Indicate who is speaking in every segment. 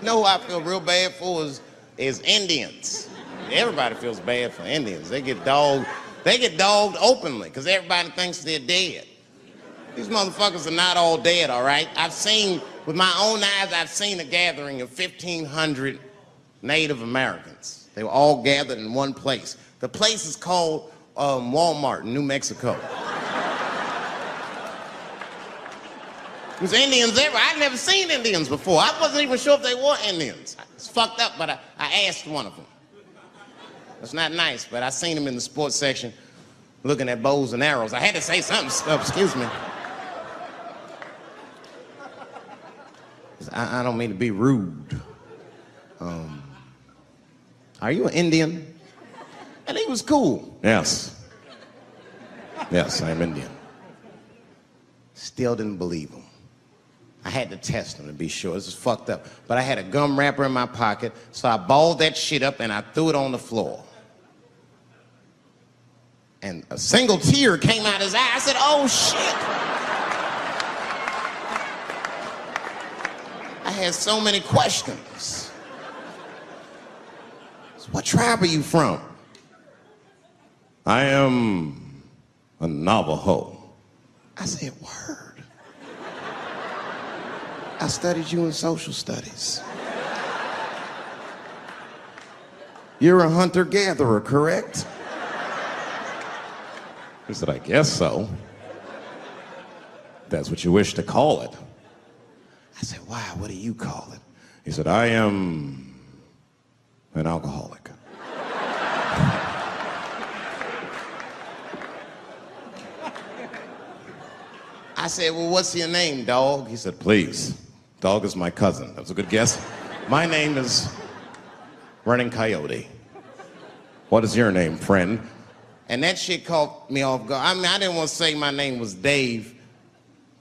Speaker 1: You know who I feel real bad for is Indians. Everybody feels bad for Indians. They get dogged openly because everybody thinks they're dead. These motherfuckers are not all dead, all right? With my own eyes, I've seen a gathering of 1,500 Native Americans. They were all gathered in one place. The place is called Walmart in New Mexico. There's Indians everywhere. I'd never seen Indians before. I wasn't even sure if they were Indians. It's fucked up, but I asked one of them. It's not nice, but I seen him in the sports section looking at bows and arrows. I had to say something. Excuse me. I don't mean to be rude. Are you an Indian? And he was cool. Yes. Yes, I'm Indian. Still didn't believe him. I had to test him to be sure. This is fucked up. But I had a gum wrapper in my pocket, so I balled that shit up and I threw it on the floor. And a single tear came out his eye. I said, oh shit. I had so many questions. So what tribe are you from? I am a Navajo. I said, word. I studied you in social studies. You're a hunter-gatherer, correct? He said, I guess so. That's what you wish to call it. I said, why? What do you call it? He said, I am an alcoholic. I said, well, what's your name, dog? He said, please. Dog is my cousin. That was a good guess. My name is Running Coyote. What is your name, friend? And that shit caught me off guard. I mean, I didn't want to say my name was Dave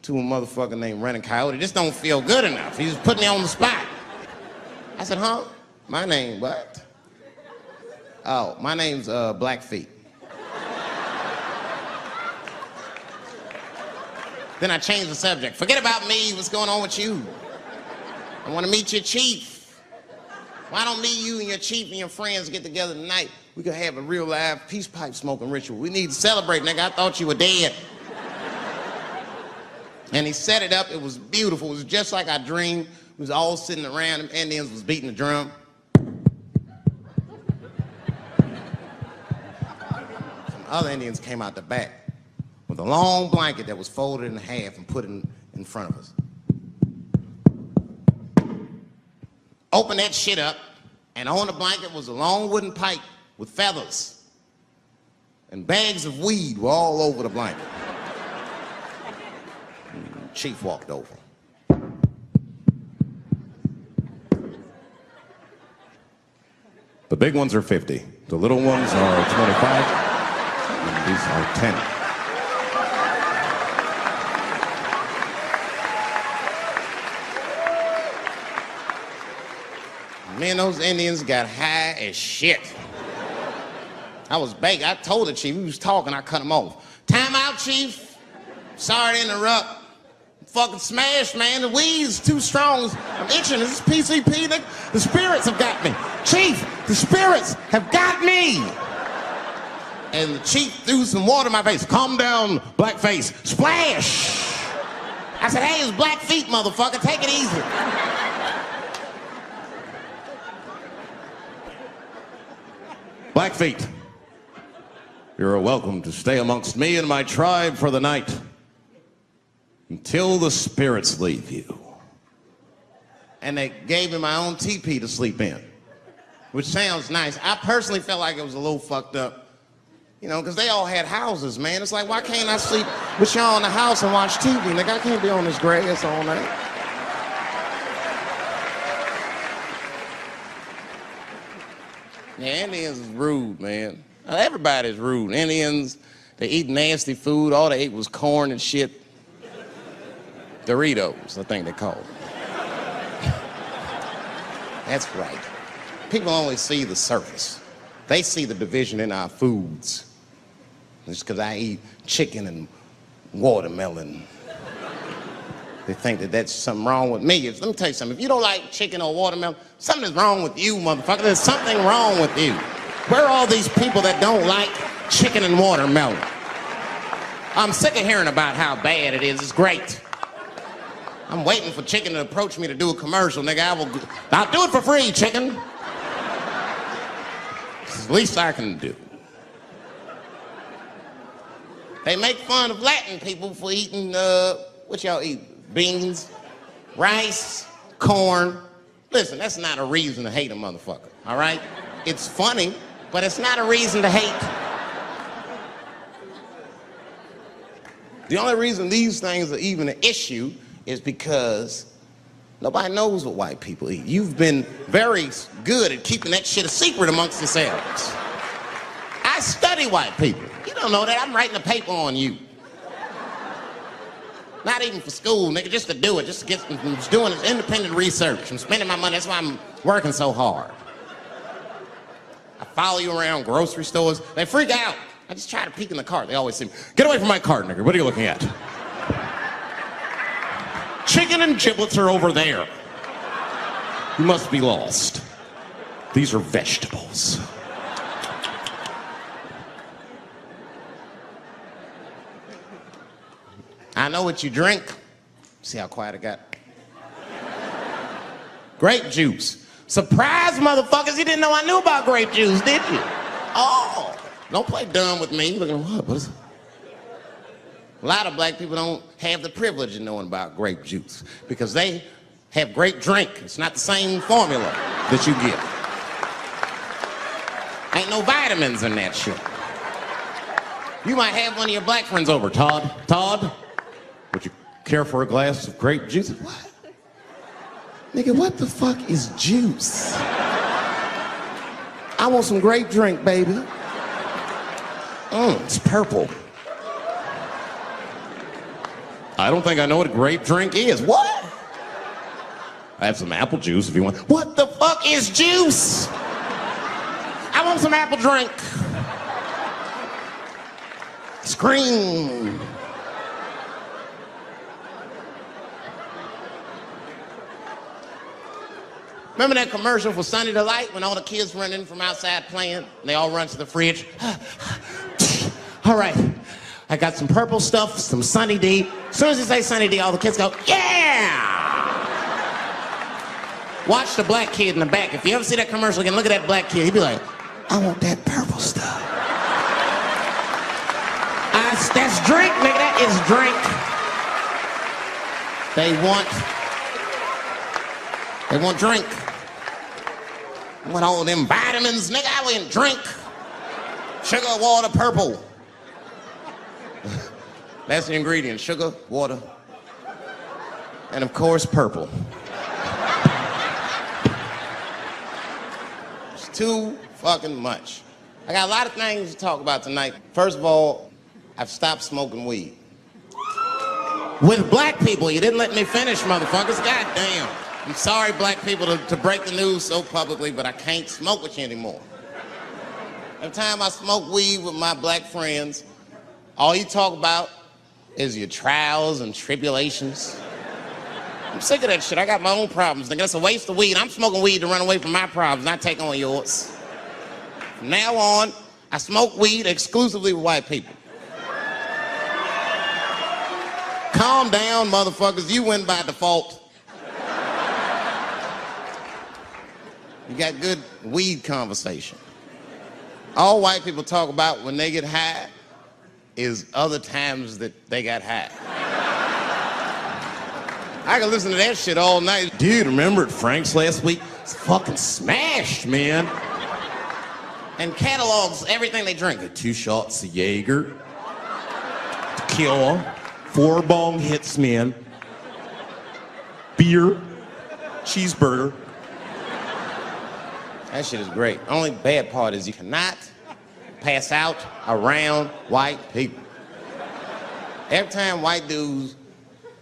Speaker 1: to a motherfucker named Running Coyote. This don't feel good enough. He just put me on the spot. I said, huh? My name, what? Oh, my name's Blackfeet. Then I changed the subject. Forget about me. What's going on with you? I want to meet your chief. Why don't me, you, and your chief and your friends get together tonight? We could have a real live peace pipe smoking ritual. We need to celebrate, nigga. I thought you were dead. And he set it up. It was beautiful. It was just like I dreamed. We was all sitting around. Them Indians was beating the drum. Some other Indians came out the back with a long blanket that was folded in half and put in front of us. Opened that shit up, and on the blanket was a long wooden pipe with feathers. And bags of weed were all over the blanket. Chief walked over. The big ones are 50. The little ones are 25. And these are 10. Me and those Indians got high as shit. I was baked. I told the chief, we was talking, I cut him off. Time out, chief. Sorry to interrupt. Fucking smashed, man. The weed's too strong. I'm itching. This is PCP. The spirits have got me. Chief, the spirits have got me. And the chief threw some water in my face. Calm down, blackface. Splash. I said, hey, it's Blackfeet, motherfucker. Take it easy. Blackfeet, you're welcome to stay amongst me and my tribe for the night until the spirits leave you. And they gave me my own teepee to sleep in, which sounds nice. I personally felt like it was a little fucked up, you know, because they all had houses, man. It's like, why can't I sleep with y'all in the house and watch TV? Like, I can't be on this grass all night. Yeah, Indians is rude, man. Everybody's rude. Indians, they eat nasty food. All they ate was corn and shit. Doritos, I think they call it. That's right. People only see the surface. They see the division in our foods. Just because I eat chicken and watermelon. They think that that's something wrong with me. Let me tell you something. If you don't like chicken or watermelon, something is wrong with you, motherfucker. There's something wrong with you. Where are all these people that don't like chicken and watermelon? I'm sick of hearing about how bad it is. It's great. I'm waiting for chicken to approach me to do a commercial, nigga. I'll do it for free, chicken. It's the least I can do. They make fun of Latin people for eating, what y'all eat? Beans, rice, corn. Listen, that's not a reason to hate a motherfucker, all right? It's funny, but it's not a reason to hate. The only reason these things are even an issue is because nobody knows what white people eat. You've been very good at keeping that shit a secret amongst yourselves. I study white people. You don't know that. I'm writing a paper on you. Not even for school, nigga, just to do it, just to get, I'm just doing independent research. I'm spending my money, that's why I'm working so hard. I follow you around grocery stores. They freak out. I just try to peek in the cart. They always say, get away from my cart, nigga. What are you looking at? Chicken and giblets are over there. You must be lost. These are vegetables. I know what you drink. See how quiet I got? Grape juice. Surprise, motherfuckers, you didn't know I knew about grape juice, did you? Oh, don't play dumb with me. Looking at what is it? A lot of black people don't have the privilege of knowing about grape juice because they have grape drink. It's not the same formula that you get. Ain't no vitamins in that shit. You might have one of your black friends over. Todd, would you care for a glass of grape juice? What? Nigga, what the fuck is juice? I want some grape drink, baby. It's purple. I don't think I know what a grape drink is. What? I have some apple juice if you want. What the fuck is juice? I want some apple drink. Scream. Remember that commercial for Sunny Delight when all the kids run in from outside playing and they all run to the fridge? All right, I got some purple stuff, some Sunny D. As soon as you say Sunny D, all the kids go, yeah! Watch the black kid in the back. If you ever see that commercial again, look at that black kid. He'd be like, I want that purple stuff. That's drink, nigga, that is drink. They want drink. I want all them vitamins, nigga, I want drink. Sugar, water, purple. That's the ingredient, sugar, water, and of course, purple. It's too fucking much. I got a lot of things to talk about tonight. First of all, I've stopped smoking weed. With black people, you didn't let me finish, motherfuckers. God damn. I'm sorry, black people, to break the news so publicly, but I can't smoke with you anymore. Every time I smoke weed with my black friends, all you talk about is your trials and tribulations. I'm sick of that shit. I got my own problems. Nigga, that's a waste of weed. I'm smoking weed to run away from my problems, not take on yours. From now on, I smoke weed exclusively with white people. Calm down, motherfuckers. You win by default. You got good weed conversation. All white people talk about when they get high is other times that they got high. I can listen to that shit all night. Dude, remember at Frank's last week? It's fucking smashed, man. And catalogs everything they drink. 2 shots of Jaeger, tequila, 4 bong hits, man, beer, cheeseburger. That shit is great. Only bad part is you cannot pass out around white people. Every time white dudes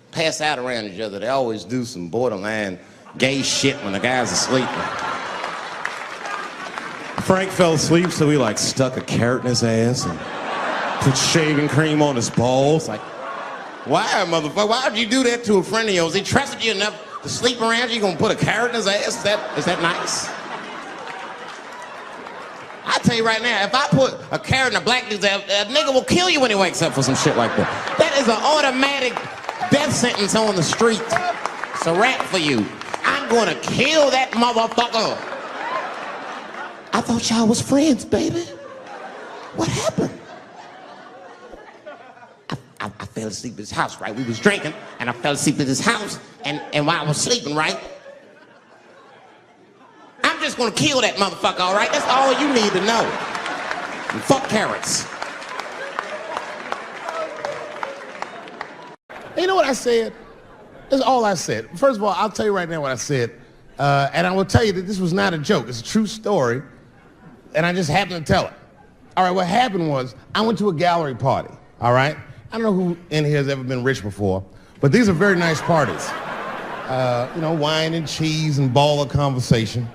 Speaker 1: pass out around each other, they always do some borderline gay shit when the guy's asleep. Frank fell asleep, so he like stuck a carrot in his ass and put shaving cream on his balls. Like, Why, motherfucker? Why would you do that to a friend of yours? He trusted you enough to sleep around you. You gonna put a carrot in his ass? Is that nice? I tell you right now, if I put a carrot in a black dude's ass, a nigga will kill you when he wakes up for some shit like that. That is an automatic death sentence on the street. It's a rap for you. I'm gonna kill that motherfucker. I thought y'all was friends, baby. What happened? I fell asleep at his house, right? We was drinking, and I fell asleep at his house, and while I was sleeping, right? I'm just gonna kill that motherfucker, all right? That's all you need to know. And fuck carrots.
Speaker 2: You know what I said? That's all I said. First of all, I'll tell you right now what I said. And I will tell you that this was not a joke. It's a true story. And I just happened to tell it. All right, what happened was I went to a gallery party, all right? I don't know who in here has ever been rich before, but these are very nice parties. You know, wine and cheese and ball of conversation.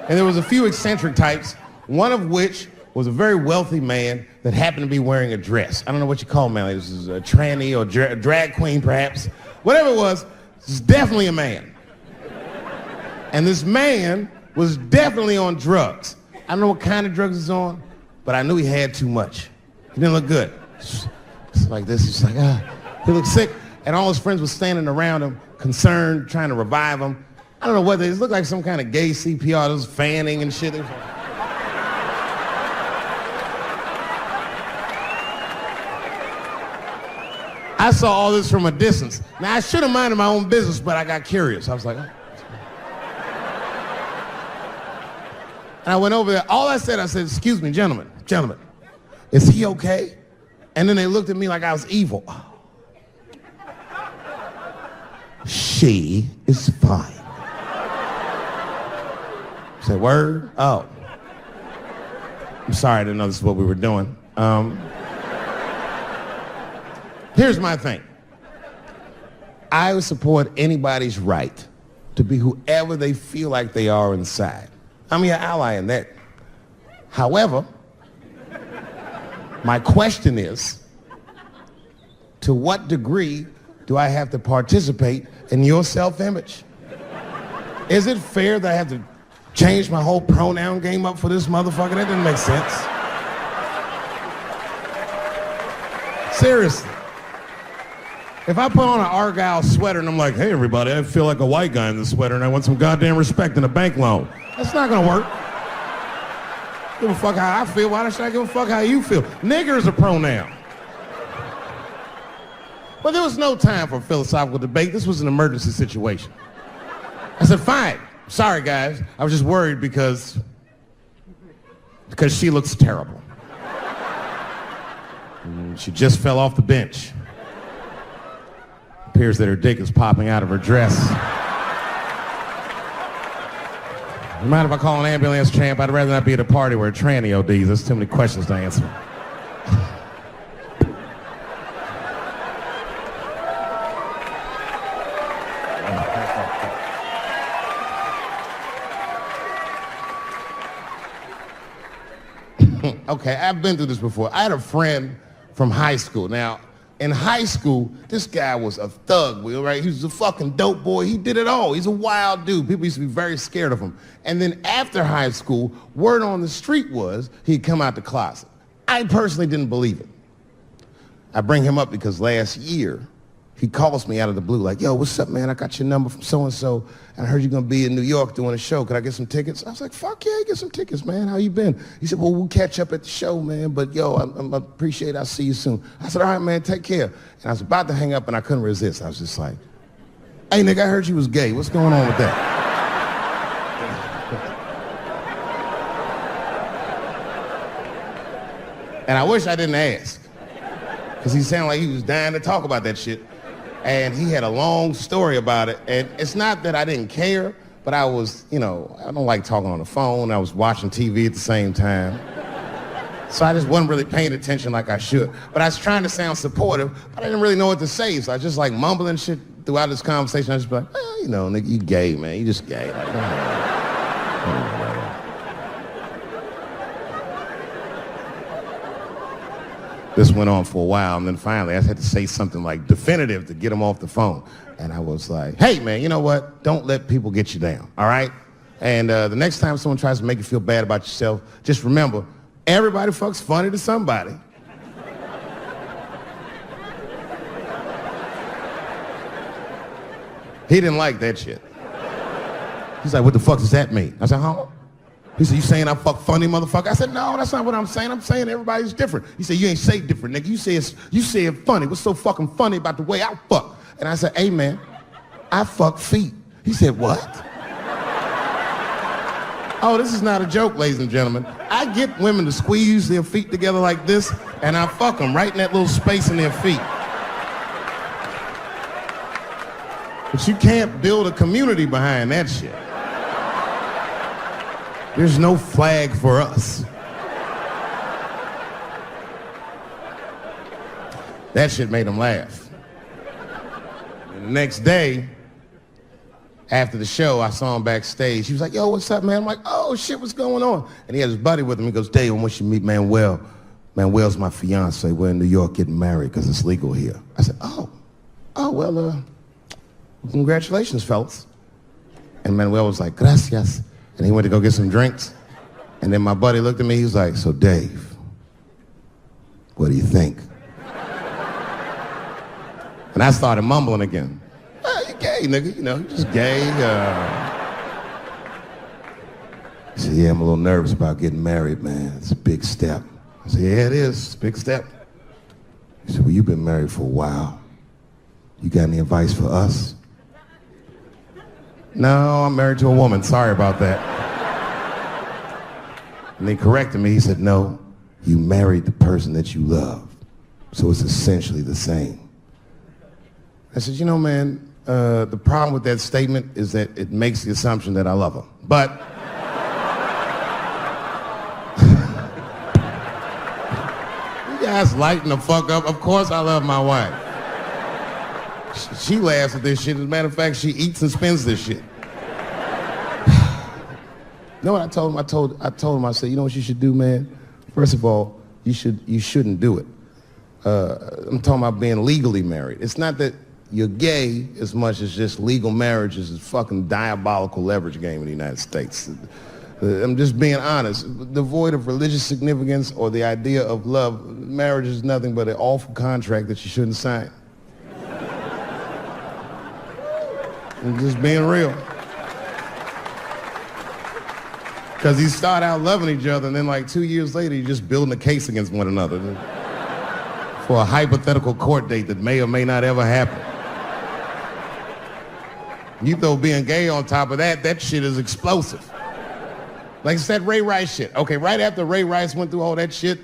Speaker 2: And there was a few eccentric types, one of which was a very wealthy man that happened to be wearing a dress. I don't know what you call him, man. This is a tranny or drag queen, perhaps. Whatever it was definitely a man. And this man was definitely on drugs. I don't know what kind of drugs he's on, but I knew he had too much. He didn't look good. It's like this, he's like, he looked sick. And all his friends were standing around him, concerned, trying to revive him. I don't know what it looked like, some kind of gay CPR. There was fanning and shit. I saw all this from a distance. Now, I should have minded my own business, but I got curious. I was like, oh. And I went over there. All I said, excuse me, gentlemen, is he okay? And then they looked at me like I was evil. She is fine. I said, word? Oh. I'm sorry, I didn't know this is what we were doing. Here's my thing. I would support anybody's right to be whoever they feel like they are inside. I'm your ally in that. However, my question is, to what degree do I have to participate in your self-image? Is it fair that I have to change my whole pronoun game up for this motherfucker? That doesn't make sense. Seriously. If I put on an Argyle sweater and I'm like, hey everybody, I feel like a white guy in this sweater and I want some goddamn respect and a bank loan. That's not gonna work. Give a fuck how I feel. Why should I give a fuck how you feel? Nigger is a pronoun. But there was no time for philosophical debate. This was an emergency situation. I said, fine. Sorry, guys. I was just worried because she looks terrible. She just fell off the bench. Appears that her dick is popping out of her dress. You mind if I call an ambulance, champ? I'd rather not be at a party where a tranny ODs. There's too many questions to answer. Okay, I've been through this before. I had a friend from high school. Now, in high school, this guy was a thug, right? He was a fucking dope boy. He did it all. He's a wild dude. People used to be very scared of him. And then after high school, word on the street was he'd come out the closet. I personally didn't believe it. I bring him up because last year, he calls me out of the blue like, yo, what's up, man? I got your number from so-and-so, and I heard you're going to be in New York doing a show. Could I get some tickets? I was like, fuck yeah, get some tickets, man. How you been? He said, well, we'll catch up at the show, man, but yo, I appreciate it. I'll see you soon. I said, all right, man, take care. And I was about to hang up, and I couldn't resist. I was just like, hey, nigga, I heard you was gay. What's going on with that? And I wish I didn't ask, because he sounded like he was dying to talk about that shit. And he had a long story about it. And it's not that I didn't care, but I was, I don't like talking on the phone. I was watching TV at the same time. So I just wasn't really paying attention like I should. But I was trying to sound supportive, but I didn't really know what to say. So I was just like mumbling shit throughout this conversation. I was just like, well, nigga, you gay, man. You just gay. This went on for a while, and then finally I had to say something like definitive to get him off the phone. And I was like, hey, man, you know what? Don't let people get you down, all right? And the next time someone tries to make you feel bad about yourself, just remember, everybody fucks funny to somebody. He didn't like that shit. He's like, what the fuck does that mean? I said, huh? He said, you saying I fuck funny, motherfucker? I said, no, that's not what I'm saying. I'm saying everybody's different. He said, you ain't say different, nigga. You said funny. What's so fucking funny about the way I fuck? And I said, hey, man, I fuck feet. He said, what? Oh, this is not a joke, ladies and gentlemen. I get women to squeeze their feet together like this, and I fuck them right in that little space in their feet. But you can't build a community behind that shit. There's no flag for us. That shit made him laugh. And the next day, after the show, I saw him backstage. He was like, yo, what's up, man? I'm like, oh, shit, what's going on? And he had his buddy with him. He goes, Dave, I want you to meet Manuel. Manuel's my fiance. We're in New York getting married because it's legal here. I said, well, congratulations, fellas. And Manuel was like, gracias. And he went to go get some drinks. And then my buddy looked at me, he was like, so Dave, what do you think? And I started mumbling again. You gay, nigga, you know, you just gay. He said, yeah, I'm a little nervous about getting married, man. It's a big step. I said, yeah, it is, it's a big step. He said, well, you've been married for a while. You got any advice for us? No, I'm married to a woman. Sorry about that. And he corrected me. He said, no, you married the person that you love. So it's essentially the same. I said, you know, man, the problem with that statement is that it makes the assumption that I love her. But you guys lighten the fuck up. Of course I love my wife. She laughs at this shit. As a matter of fact, she eats and spends this shit. You know what I told him? I told him, I said, you know what you should do, man? First of all, you shouldn't do it. I'm talking about being legally married. It's not that you're gay as much as just legal marriage is a fucking diabolical leverage game in the United States. I'm just being honest. Devoid of religious significance or the idea of love, marriage is nothing but an awful contract that you shouldn't sign. I'm just being real. Because you start out loving each other, and then like 2 years later, you're just building a case against one another for a hypothetical court date that may or may not ever happen. You throw being gay on top of that, that shit is explosive. Like I said, Ray Rice shit. Okay, right after Ray Rice went through all that shit,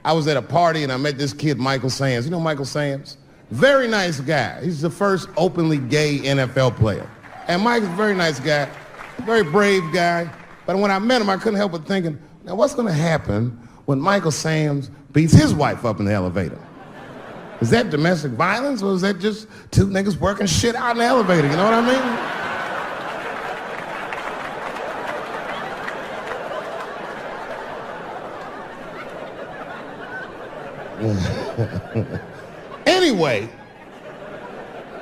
Speaker 2: I was at a party and I met this kid, Michael Sams. You know Michael Sams? Very nice guy. He's the first openly gay NFL player. And Mike's a very nice guy, very brave guy. But when I met him, I couldn't help but thinking, now what's going to happen when Michael Sams beats his wife up in the elevator? Is that domestic violence, or is that just two niggas working shit out in the elevator? You know what I mean? Anyway,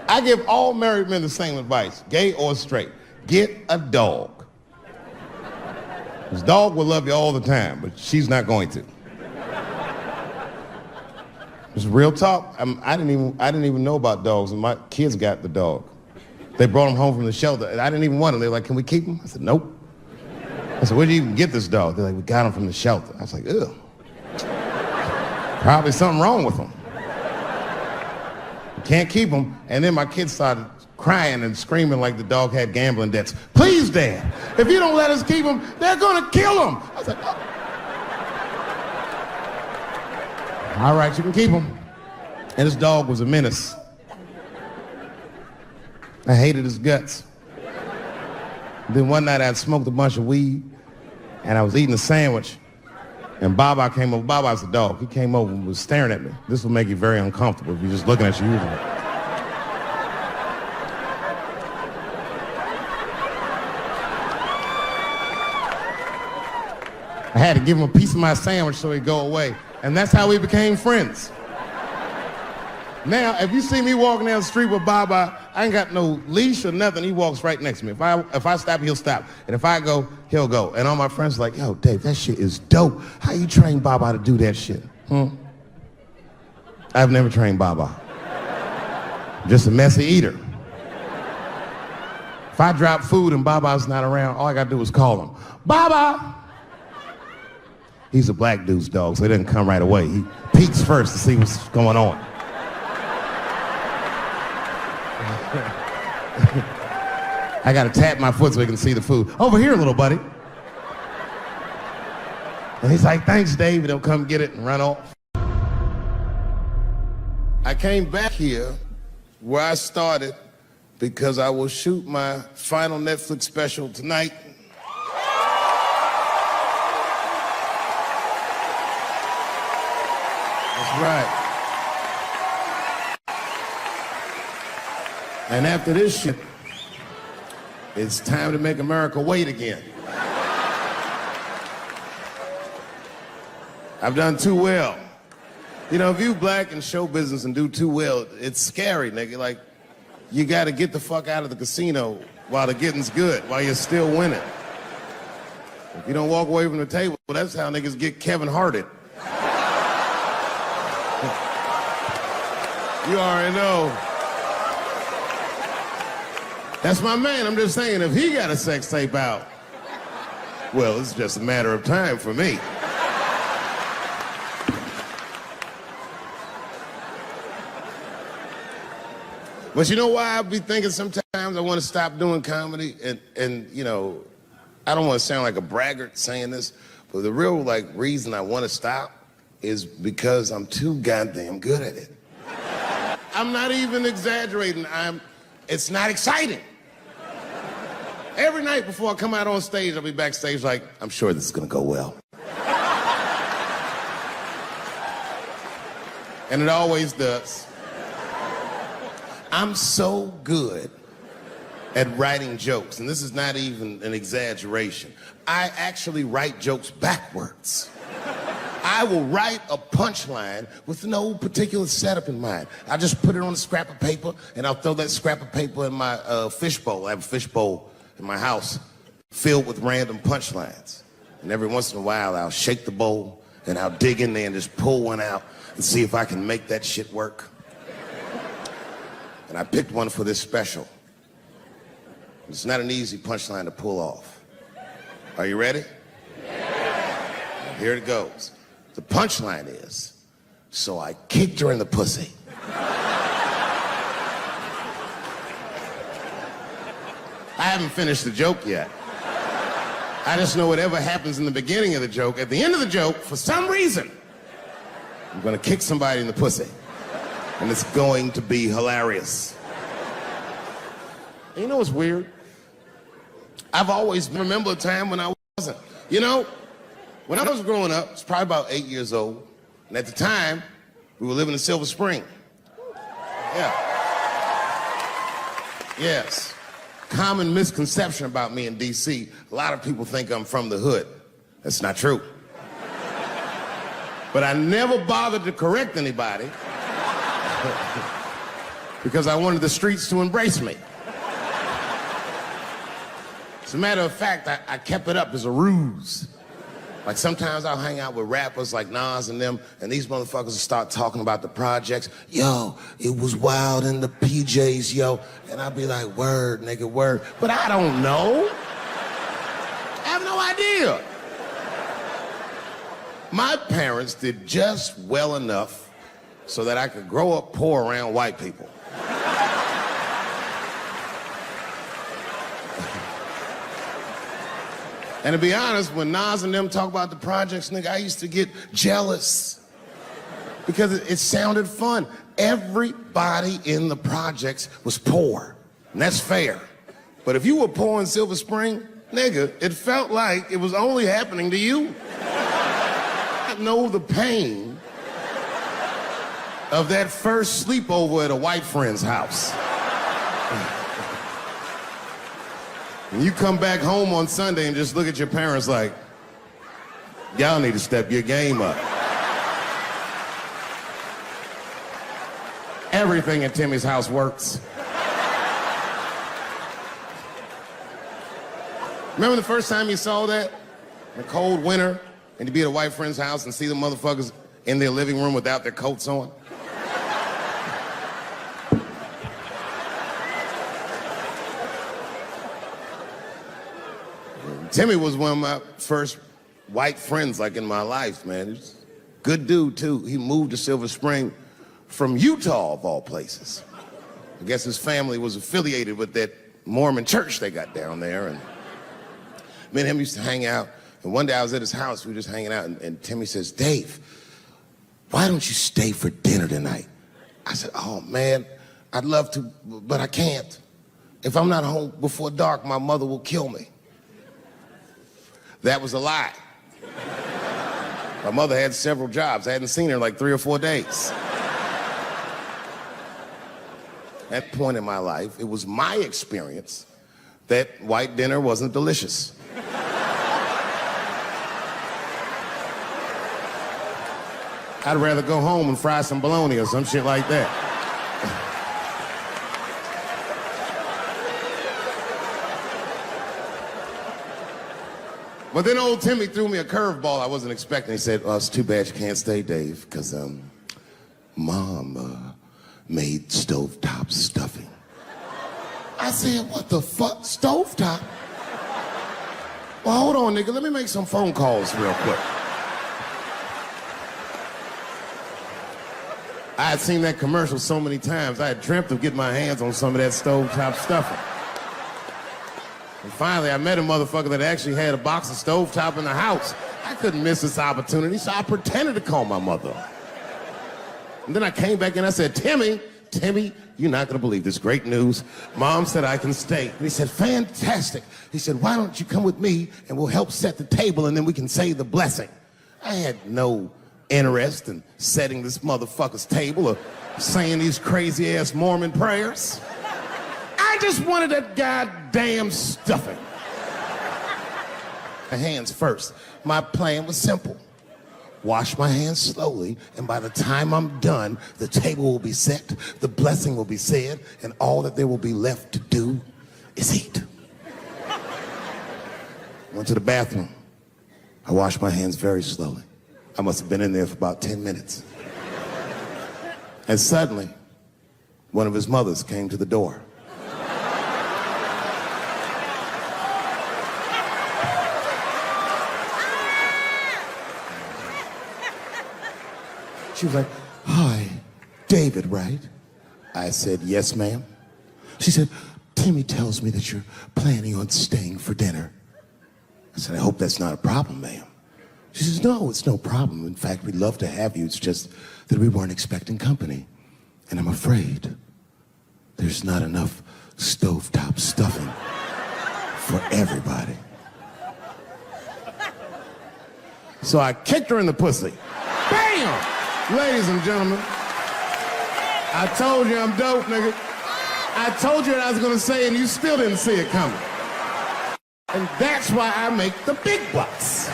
Speaker 2: I give all married men the same advice, gay or straight. Get a dog. This dog will love you all the time, but she's not going to. It's real talk. I didn't even know about dogs, and my kids got the dog. They brought him home from the shelter, and I didn't even want him. They were like, can we keep him? I said, nope. I said, where'd you even get this dog? They're like, we got him from the shelter. I was like, ugh. Probably something wrong with him. Can't keep him. And then my kids started crying and screaming like the dog had gambling debts. Please, Dad, if you don't let us keep him, they're gonna kill him. I was like, oh. All right, you can keep him. And this dog was a menace. I hated his guts. Then one night I'd smoked a bunch of weed and I was eating a sandwich. And Baba came over. Baba's the dog. He came over and was staring at me. This will make you very uncomfortable if you're just looking at you usually. I had to give him a piece of my sandwich so he'd go away. And that's how we became friends. Now, if you see me walking down the street with Baba, I ain't got no leash or nothing. He walks right next to me. If I stop, he'll stop. And if I go, he'll go. And all my friends are like, yo, Dave, that shit is dope. How you train Baba to do that shit? I've never trained Baba. Just a messy eater. If I drop food and Baba's not around, all I gotta do is call him. Baba! He's a black dude's dog, so he doesn't come right away. He peeks first to see what's going on. I gotta tap my foot so he can see the food. Over here, little buddy. And he's like, thanks, Dave. He'll come get it and run off. I came back here where I started because I will shoot my final Netflix special tonight. That's right. And after this shit, it's time to make America wait again. I've done too well. You know, if you black in show business and do too well, it's scary, nigga. Like, you gotta get the fuck out of the casino while the getting's good, while you're still winning. If you don't walk away from the table, well, that's how niggas get Kevin Harted. You already know. That's my man. I'm just saying, if he got a sex tape out, well, it's just a matter of time for me. But you know why I be thinking sometimes I want to stop doing comedy? And you know, I don't want to sound like a braggart saying this, but the real reason I want to stop is because I'm too goddamn good at it. I'm not even exaggerating. It's not exciting. Every night before I come out on stage, I'll be backstage like, I'm sure this is gonna go well. And it always does. I'm so good at writing jokes, and this is not even an exaggeration. I actually write jokes backwards. I will write a punchline with no particular setup in mind. I just put it on a scrap of paper, and I'll throw that scrap of paper in my fishbowl. I have a fishbowl in my house filled with random punchlines. And every once in a while, I'll shake the bowl, and I'll dig in there and just pull one out and see if I can make that shit work. And I picked one for this special. It's not an easy punchline to pull off. Are you ready? Yeah. Here it goes. The punchline is, so I kicked her in the pussy. I haven't finished the joke yet. I just know whatever happens in the beginning of the joke, at the end of the joke, for some reason, I'm gonna kick somebody in the pussy. And it's going to be hilarious. And you know what's weird? I've always remembered a time when I wasn't. You know, when I was growing up, I was probably about 8 years old, and at the time, we were living in Silver Spring. Yeah. Yes. Common misconception about me in D.C. A lot of people think I'm from the hood. That's not true. But I never bothered to correct anybody because I wanted the streets to embrace me. As a matter of fact, I kept it up as a ruse. Like sometimes I'll hang out with rappers like Nas and them, and these motherfuckers will start talking about the projects. Yo, it was wild in the PJs, yo. And I'll be like, word, nigga, word. But I don't know. I have no idea. My parents did just well enough so that I could grow up poor around white people. And to be honest, when Nas and them talk about the projects, nigga, I used to get jealous because it sounded fun. Everybody in the projects was poor, and that's fair. But if you were poor in Silver Spring, nigga, it felt like it was only happening to you. I know the pain of that first sleepover at a white friend's house. And you come back home on Sunday and just look at your parents like, y'all need to step your game up. Everything in Timmy's house works. Remember the first time you saw that? In a cold winter, and you'd be at a white friend's house and see the motherfuckers in their living room without their coats on? Timmy was one of my first white friends, like, in my life, man. He's a good dude, too. He moved to Silver Spring from Utah, of all places. I guess his family was affiliated with that Mormon church they got down there, and me and him used to hang out. And one day I was at his house, we were just hanging out, and Timmy says, "Dave, why don't you stay for dinner tonight?" I said, "Oh, man, I'd love to, but I can't. If I'm not home before dark, my mother will kill me." That was a lie. My mother had several jobs. I hadn't seen her in like 3 or 4 days. At that point in my life, it was my experience that white dinner wasn't delicious. I'd rather go home and fry some bologna or some shit like that. But then old Timmy threw me a curveball I wasn't expecting. He said, "Oh, it's too bad you can't stay, Dave, because Mom made stovetop stuffing." I said, "What the fuck? Stovetop?" Well, hold on, nigga. Let me make some phone calls real quick. I had seen that commercial so many times, I had dreamt of getting my hands on some of that stovetop stuffing. And finally, I met a motherfucker that actually had a box of stovetop in the house. I couldn't miss this opportunity, so I pretended to call my mother. And then I came back and I said, Timmy, you're not gonna believe this great news. Mom said I can stay." And he said, "Fantastic." He said, "Why don't you come with me and we'll help set the table and then we can say the blessing." I had no interest in setting this motherfucker's table or saying these crazy ass Mormon prayers. I just wanted that goddamn stuffing. My hands first. My plan was simple. Wash my hands slowly, and by the time I'm done, the table will be set, the blessing will be said, and all that there will be left to do is eat. Went to the bathroom. I washed my hands very slowly. I must have been in there for about 10 minutes. And suddenly, one of his mothers came to the door. She was like, "Hi, David, right?" I said, "Yes, ma'am." She said, "Timmy tells me that you're planning on staying for dinner." I said, "I hope that's not a problem, ma'am." She says, "No, it's no problem. In fact, we'd love to have you. It's just that we weren't expecting company. And I'm afraid there's not enough stovetop stuffing for everybody." So I kicked her in the pussy. Bam! Ladies and gentlemen, I told you I'm dope, nigga. I told you what I was gonna say and you still didn't see it coming. And that's why I make the big bucks.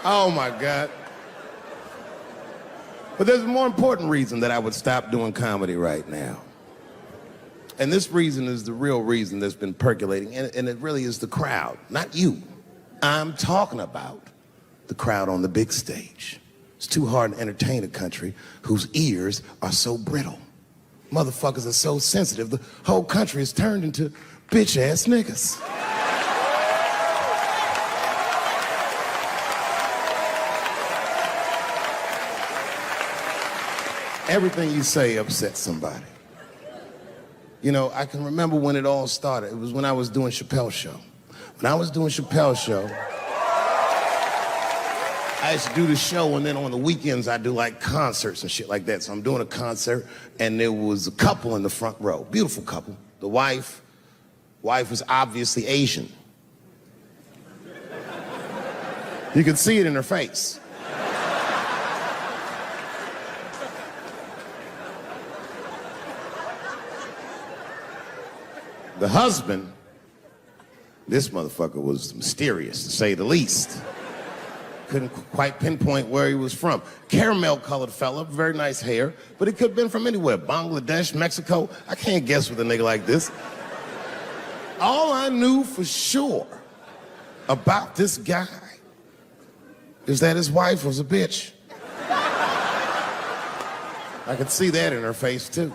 Speaker 2: Oh my God. But there's a more important reason that I would stop doing comedy right now. And this reason is the real reason that's been percolating, and it really is the crowd, not you. I'm talking about the crowd on the big stage. It's too hard to entertain a country whose ears are so brittle. Motherfuckers are so sensitive, the whole country is turned into bitch-ass niggas. Everything you say upsets somebody. You know, I can remember when it all started. It was when I was doing Chappelle's show. When I was doing Chappelle's show, I used to do the show, and then on the weekends I do like concerts and shit like that. So I'm doing a concert, and there was a couple in the front row, beautiful couple. The wife was obviously Asian. You could see it in her face. The husband This motherfucker was mysterious, to say the least. Couldn't quite pinpoint where he was from. Caramel-colored fella, very nice hair, but he could have been from anywhere. Bangladesh, Mexico. I can't guess with a nigga like this. All I knew for sure about this guy is that his wife was a bitch. I could see that in her face, too.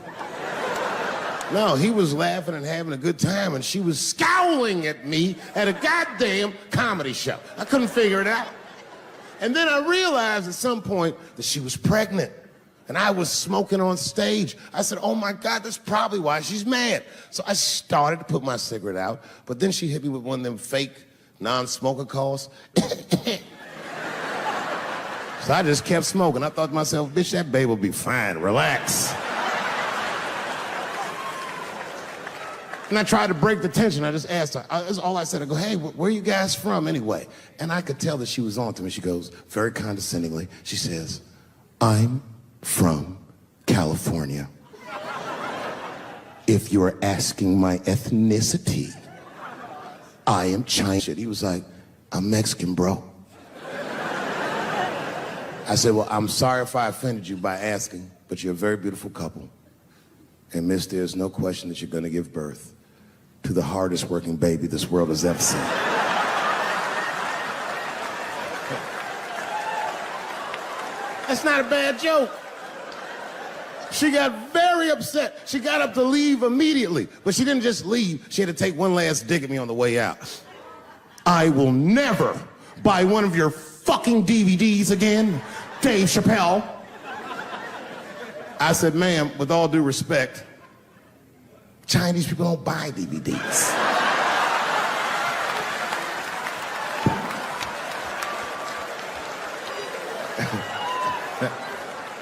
Speaker 2: No, he was laughing and having a good time, and she was scowling at me at a goddamn comedy show. I couldn't figure it out. And then I realized at some point that she was pregnant, and I was smoking on stage. I said, oh my God, that's probably why she's mad. So I started to put my cigarette out, but then she hit me with one of them fake non-smoker calls. So I just kept smoking. I thought to myself, bitch, that babe will be fine, relax. And I tried to break the tension. I just asked her, that's all I said. I go, hey, where are you guys from anyway? And I could tell that she was on to me. She goes, very condescendingly, she says, I'm from California. If you're asking my ethnicity, I am Chinese. He was like, I'm Mexican, bro. I said, well, I'm sorry if I offended you by asking, but you're a very beautiful couple. And miss, there's no question that you're gonna give birth to the hardest working baby this world has ever seen. That's not a bad joke. She got very upset. She got up to leave immediately, but she didn't just leave. She had to take one last dig at me on the way out. I will never buy one of your fucking DVDs again, Dave Chappelle. I said, ma'am, with all due respect, Chinese people don't buy DVDs.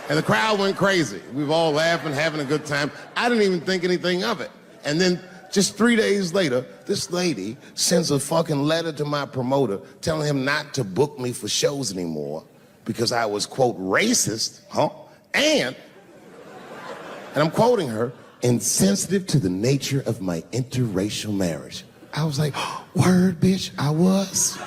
Speaker 2: And the crowd went crazy. We were all laughing, having a good time. I didn't even think anything of it. And then just 3 days later, this lady sends a fucking letter to my promoter telling him not to book me for shows anymore because I was, quote, racist, and I'm quoting her, insensitive to the nature of my interracial marriage. I was like, word, bitch, I was.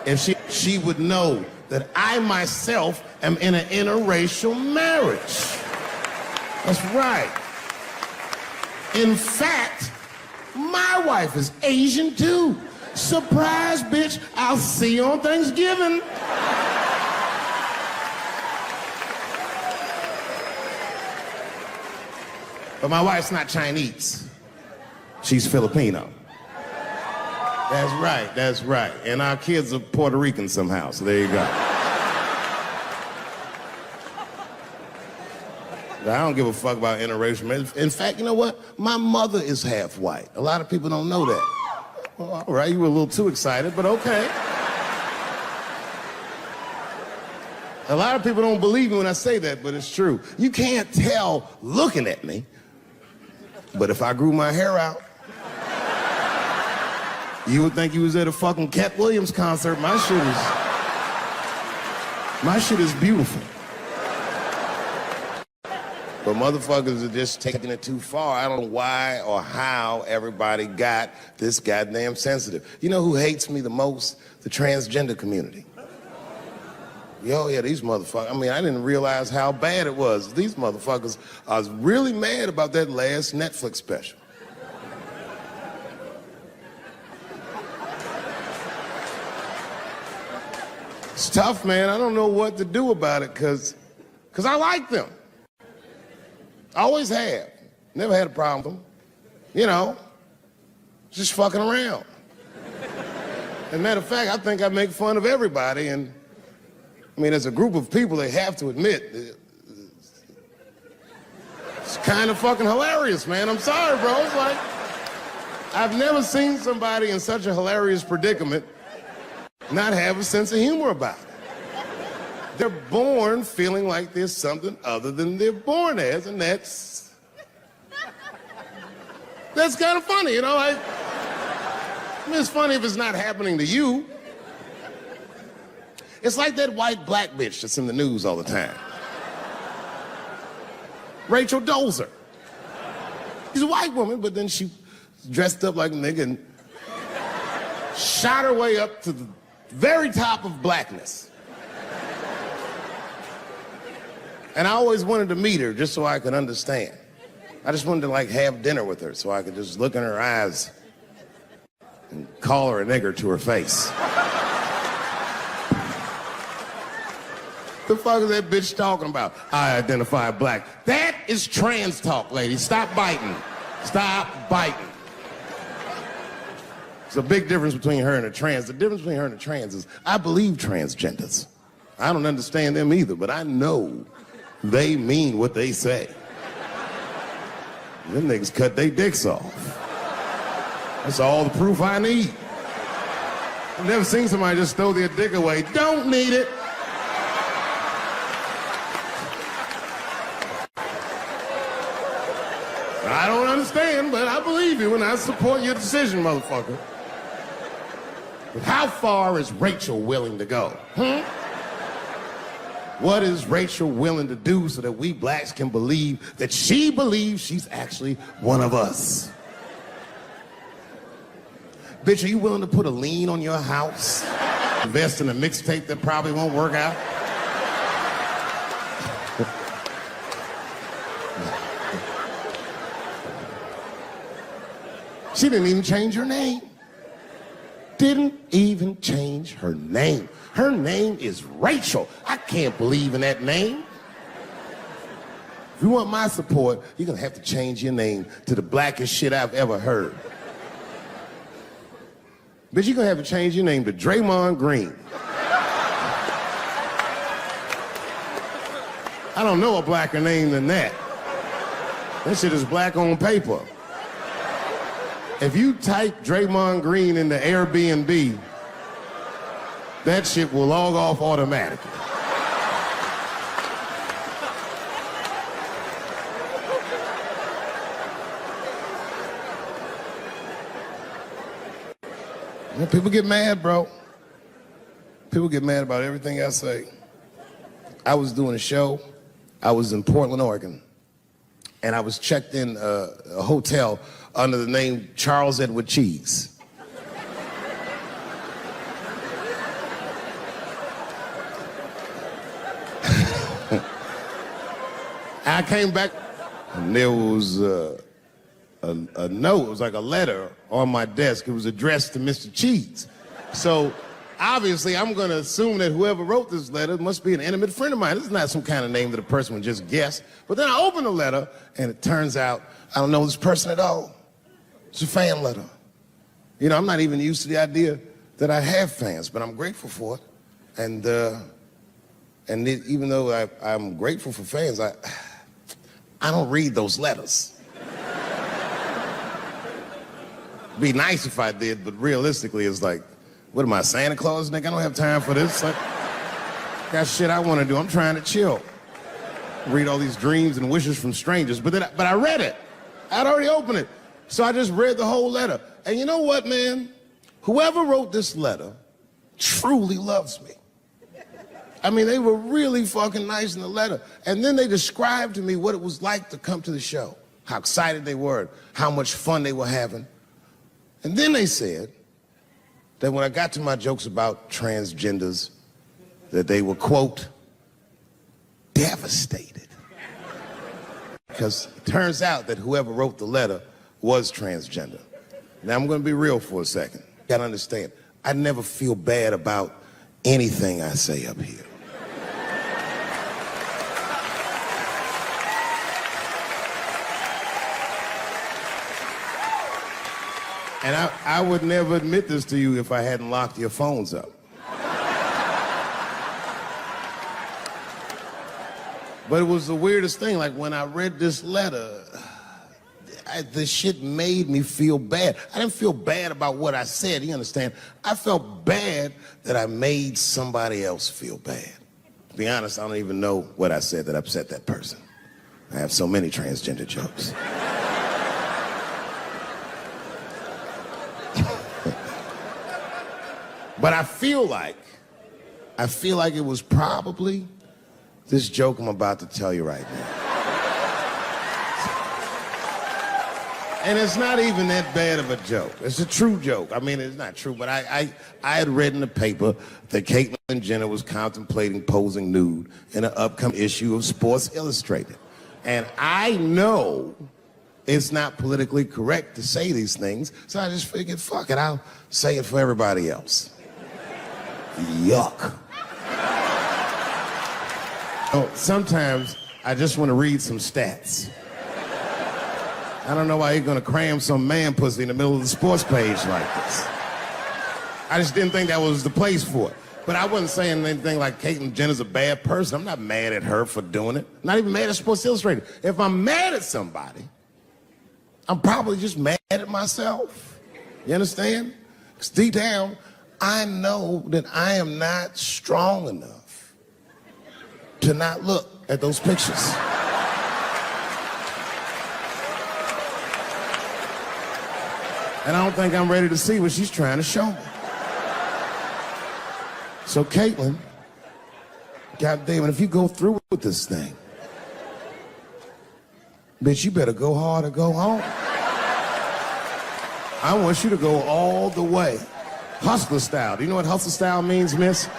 Speaker 2: If she would know that I myself am in an interracial marriage. That's right. In fact, my wife is Asian too. Surprise, bitch, I'll see you on Thanksgiving. But my wife's not Chinese. She's Filipino. That's right, that's right. And our kids are Puerto Rican somehow, so there you go. I don't give a fuck about interracial marriage. In fact, you know what? My mother is half white. A lot of people don't know that. Well, all right, you were a little too excited, but okay. A lot of people don't believe me when I say that, but it's true. You can't tell looking at me, but if I grew my hair out, you would think you was at a fucking Cat Williams concert. My shit is beautiful. But motherfuckers are just taking it too far. I don't know why or how everybody got this goddamn sensitive. You know who hates me the most? The transgender community. Yo, yeah, these motherfuckers. I mean, I didn't realize how bad it was. These motherfuckers are really mad about that last Netflix special. It's tough, man. I don't know what to do about it because I like them. I always have. Never had a problem with them. You know, just fucking around. As a matter of fact, I think I make fun of everybody. And I mean, as a group of people, they have to admit, it's kind of fucking hilarious, man. I'm sorry, bro. It's like, I've never seen somebody in such a hilarious predicament not have a sense of humor about it. They're born feeling like there's something other than they're born as, and that's kind of funny, you know? I mean, it's funny if it's not happening to you. It's like that white black bitch that's in the news all the time. Rachel Dolezal. She's a white woman, but then she dressed up like a nigga and shot her way up to the very top of blackness. And I always wanted to meet her just so I could understand. I just wanted to like have dinner with her so I could just look in her eyes and call her a nigger to her face. The fuck is that bitch talking about? I identify black. That is trans talk, ladies. Stop biting. Stop biting. There's a big difference between her and a trans. The difference between her and a trans is I believe transgenders. I don't understand them either, but I know they mean what they say. Them niggas cut their dicks off. That's all the proof I need. I've never seen somebody just throw their dick away. Don't need it. I don't understand, but I believe you and I support your decision, motherfucker. But how far is Rachel willing to go? What is Rachel willing to do so that we blacks can believe that she believes she's actually one of us? Bitch, are you willing to put a lien on your house? Invest in a mixtape that probably won't work out? She didn't even change her name. Didn't even change her name. Her name is Rachel. I can't believe in that name. If you want my support, you're gonna have to change your name to the blackest shit I've ever heard. Bitch, you're gonna have to change your name to Draymond Green. I don't know a blacker name than that. That shit is black on paper. If you type Draymond Green into Airbnb, that shit will log off automatically. Yeah, people get mad, bro. People get mad about everything I say. I was doing a show. I was in Portland, Oregon. And I was checked in a hotel under the name Charles Edward Cheese. I came back and there was a note. It was like a letter on my desk. It was addressed to Mr. Cheese. So obviously I'm gonna assume that whoever wrote this letter must be an intimate friend of mine. This is not some kind of name that a person would just guess. But then I open the letter and it turns out I don't know this person at all. It's a fan letter. You know, I'm not even used to the idea that I have fans, but I'm grateful for it. And even though I'm grateful for fans, I don't read those letters. It'd be nice if I did, but realistically, it's like, what am I, Santa Claus, nigga? I don't have time for this. Like, got shit I want to do. I'm trying to chill. Read all these dreams and wishes from strangers. But I read it. I'd already opened it. So I just read the whole letter. And you know what, man? Whoever wrote this letter truly loves me. I mean, they were really fucking nice in the letter. And then they described to me what it was like to come to the show, how excited they were, how much fun they were having. And then they said that when I got to my jokes about transgenders, that they were, quote, devastated. Because it turns out that whoever wrote the letter was transgender. Now, I'm going to be real for a second. You got to understand, I never feel bad about anything I say up here. And I would never admit this to you if I hadn't locked your phones up. But it was the weirdest thing. Like, when I read this letter, the shit made me feel bad. I didn't feel bad about what I said, you understand? I felt bad that I made somebody else feel bad. To be honest, I don't even know what I said that upset that person. I have so many transgender jokes. But I feel like it was probably this joke I'm about to tell you right now. And it's not even that bad of a joke. It's a true joke. I mean, it's not true, but I had read in the paper that Caitlyn Jenner was contemplating posing nude in an upcoming issue of Sports Illustrated. And I know it's not politically correct to say these things, so I just figured, fuck it, I'll say it for everybody else. Yuck. Oh, sometimes I just want to read some stats. I don't know why you're gonna cram some man pussy in the middle of the sports page like this. I just didn't think that was the place for it. But I wasn't saying anything like Caitlyn Jenner's a bad person. I'm not mad at her for doing it. Not even mad at Sports Illustrated. If I'm mad at somebody, I'm probably just mad at myself. You understand? Because deep down, I know that I am not strong enough to not look at those pictures. And I don't think I'm ready to see what she's trying to show me. So Caitlyn, goddamn it, if you go through with this thing, bitch, you better go hard or go home. I want you to go all the way. Hustler style. Do you know what hustler style means, miss?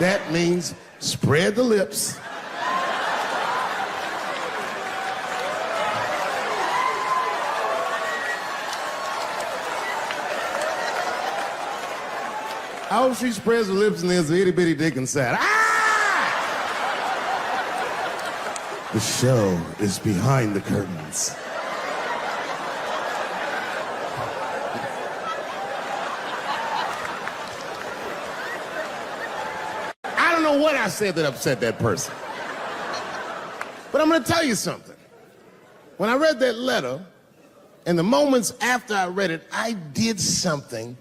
Speaker 2: That means spread the lips. I hope she spreads her lips and there's an itty bitty dick inside. Ah! The show is behind the curtains. I don't know what I said that upset that person. But I'm gonna tell you something. When I read that letter, and the moments after I read it, I did something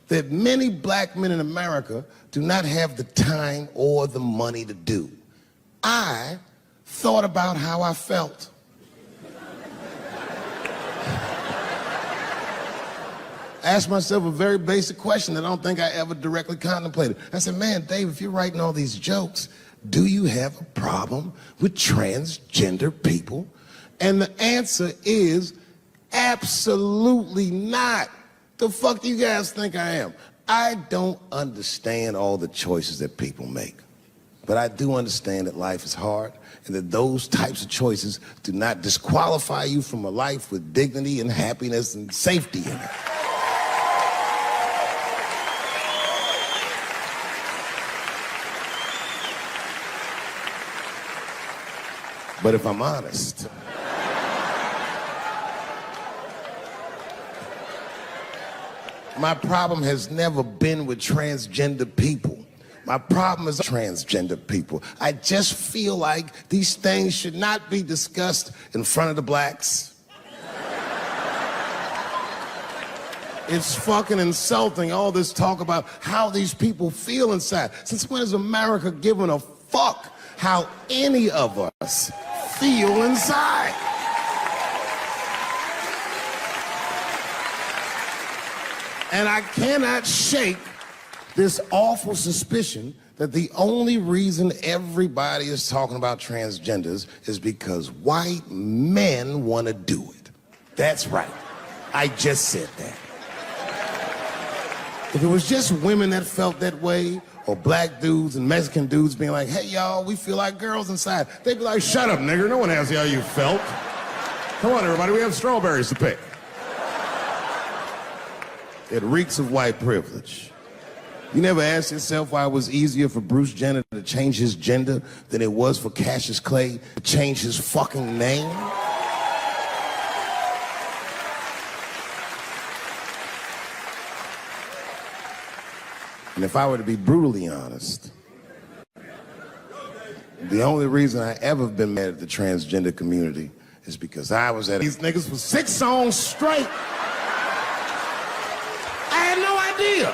Speaker 2: that many black men in America do not have the time or the money to do. I thought about how I felt. I asked myself a very basic question that I don't think I ever directly contemplated. I said, man, Dave, if you're writing all these jokes, do you have a problem with transgender people? And the answer is absolutely not. The fuck do you guys think I am? I don't understand all the choices that people make. But I do understand that life is hard and that those types of choices do not disqualify you from a life with dignity and happiness and safety in it. But if I'm honest, my problem has never been with transgender people. My problem is transgender people. I just feel like these things should not be discussed in front of the blacks. It's fucking insulting, all this talk about how these people feel inside. Since when has America given a fuck how any of us feel inside? And I cannot shake this awful suspicion that the only reason everybody is talking about transgenders is because white men want to do it. That's right. I just said that. If it was just women that felt that way, or black dudes and Mexican dudes being like, hey, y'all, we feel like girls inside, they'd be like, shut up, nigger. No one asked you how you felt. Come on, everybody, we have strawberries to pick. It reeks of white privilege. You never asked yourself why it was easier for Bruce Jenner to change his gender than it was for Cassius Clay to change his fucking name? And if I were to be brutally honest, the only reason I ever been mad at the transgender community is because I was at these niggas for 6 songs straight. I had no idea.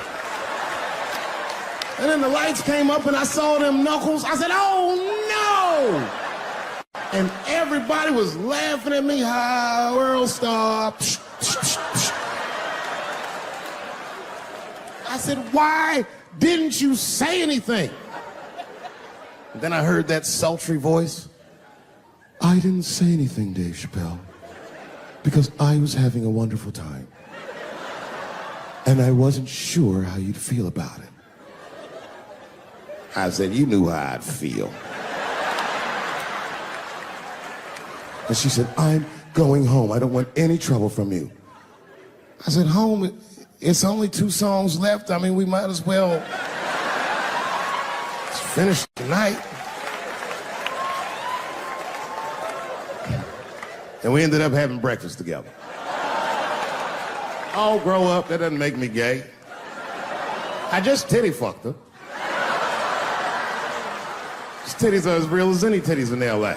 Speaker 2: And then the lights came up and I saw them knuckles. I said, oh no! And everybody was laughing at me. Hi, world star. I said, why didn't you say anything? And then I heard that sultry voice. I didn't say anything, Dave Chappelle, because I was having a wonderful time. And I wasn't sure how you'd feel about it. I said, you knew how I'd feel. And she said, I'm going home. I don't want any trouble from you. I said, home, it's only 2 songs left. I mean, we might as well finish tonight. And we ended up having breakfast together. Oh, grow up, that doesn't make me gay. I just titty fucked her. His titties are as real as any titties in L.A.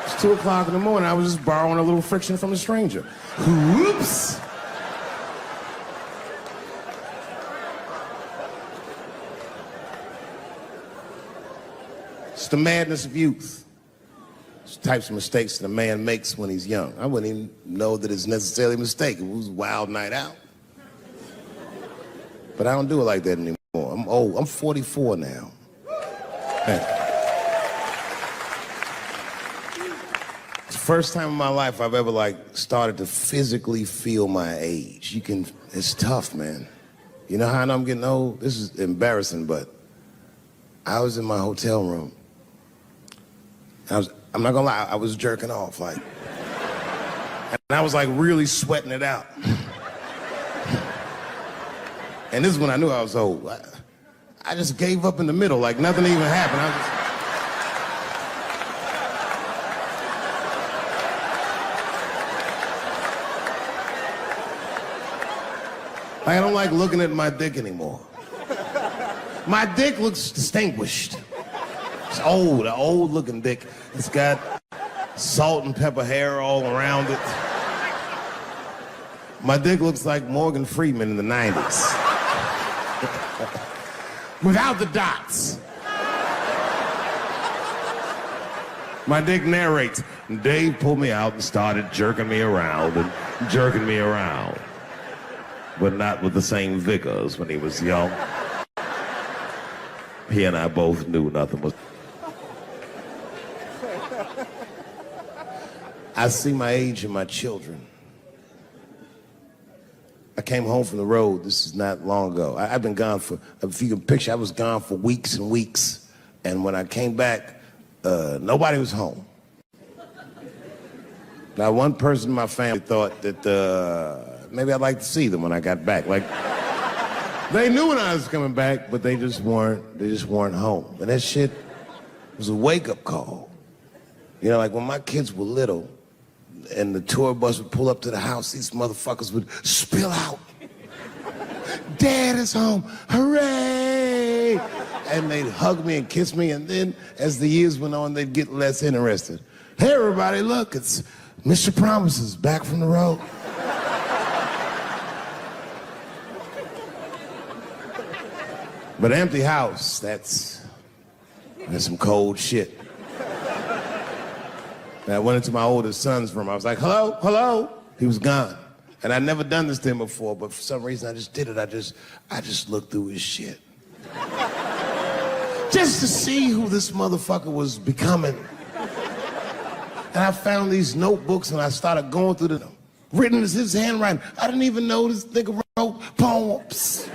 Speaker 2: It's 2 o'clock in the morning. I was just borrowing a little friction from a stranger. Whoops! It's the madness of youth. It's the types of mistakes that a man makes when he's young. I wouldn't even know that it's necessarily a mistake. It was a wild night out. But I don't do it like that anymore. I'm old. I'm 44 now. Hey. It's the first time in my life I've ever started to physically feel my age. It's tough, man. You know how I know I'm getting old? This is embarrassing, but I was in my hotel room. I'm not gonna lie, I was jerking off, and I was really sweating it out. And this is when I knew I was old. I just gave up in the middle, nothing even happened. I don't like looking at my dick anymore. My dick looks distinguished. It's old, an old-looking dick. It's got salt and pepper hair all around it. My dick looks like Morgan Freeman in the 90s. Without the dots. My dick narrates. Dave pulled me out and started jerking me around and jerking me around. But not with the same vigor as when he was young. He and I both knew nothing was... I see my age in my children. I came home from the road. This is not long ago. I've been gone for, if you can picture, I was gone for weeks and weeks. And when I came back, nobody was home. Now, one person in my family thought that maybe I'd like to see them when I got back. They knew when I was coming back, but they just weren't home. And that shit was a wake-up call. You know, when my kids were little, and the tour bus would pull up to the house, these motherfuckers would spill out. Dad is home, hooray! And they'd hug me and kiss me, and then as the years went on, they'd get less interested. Hey, everybody, look, it's Mr. Promises back from the road. But empty house, that's some cold shit. And I went into my oldest son's room. I was like, hello, hello. He was gone. And I'd never done this to him before, but for some reason I just did it. I just looked through his shit. Just to see who this motherfucker was becoming. And I found these notebooks and I started going through them. Written as his handwriting. I didn't even know this nigga wrote poems.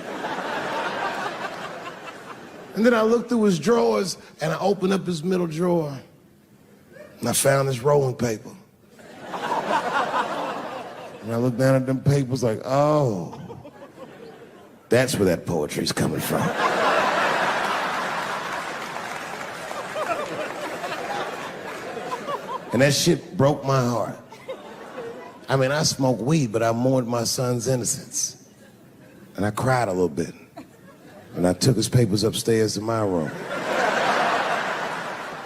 Speaker 2: And then I looked through his drawers and I opened up his middle drawer. And I found this rolling paper. And I looked down at them papers oh, that's where that poetry's coming from. And that shit broke my heart. I mean, I smoked weed, but I mourned my son's innocence. And I cried a little bit. And I took his papers upstairs to my room.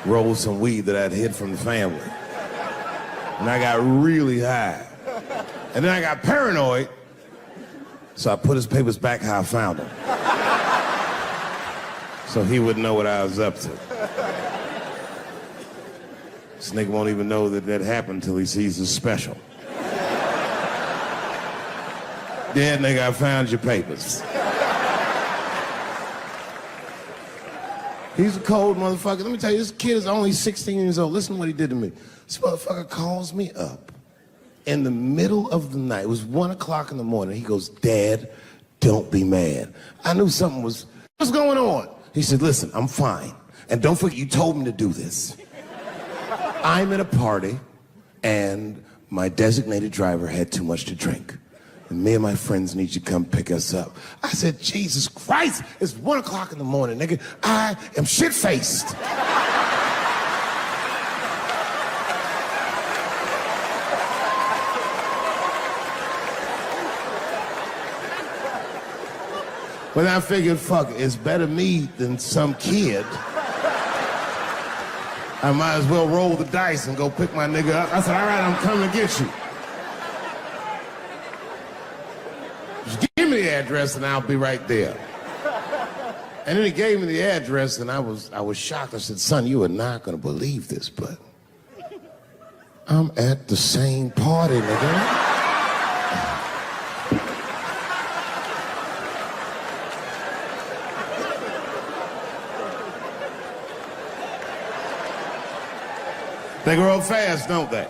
Speaker 2: Rolled some weed that I'd hid from the family. And I got really high. And then I got paranoid, so I put his papers back how I found them. So he wouldn't know what I was up to. This nigga won't even know that happened until he sees the special. Yeah, nigga, I found your papers. He's a cold motherfucker. Let me tell you, this kid is only 16 years old. Listen to what he did to me. This motherfucker calls me up In the middle of the night, it was 1 o'clock in the morning, he goes, Dad, don't be mad. I knew something was, what's going on? He said, listen, I'm fine. And don't forget, you told me to do this. I'm at a party, and my designated driver had too much to drink. And me and my friends need you to come pick us up. I said, Jesus Christ, it's 1 o'clock in the morning, nigga. I am shit-faced. But I figured, fuck, it's better me than some kid. I might as well roll the dice and go pick my nigga up. I said, all right, I'm coming to get you. Just give me the address and I'll be right there. And then he gave me the address and I was shocked. I said, son, you are not gonna believe this, but I'm at the same party, nigga. They grow up fast, don't they?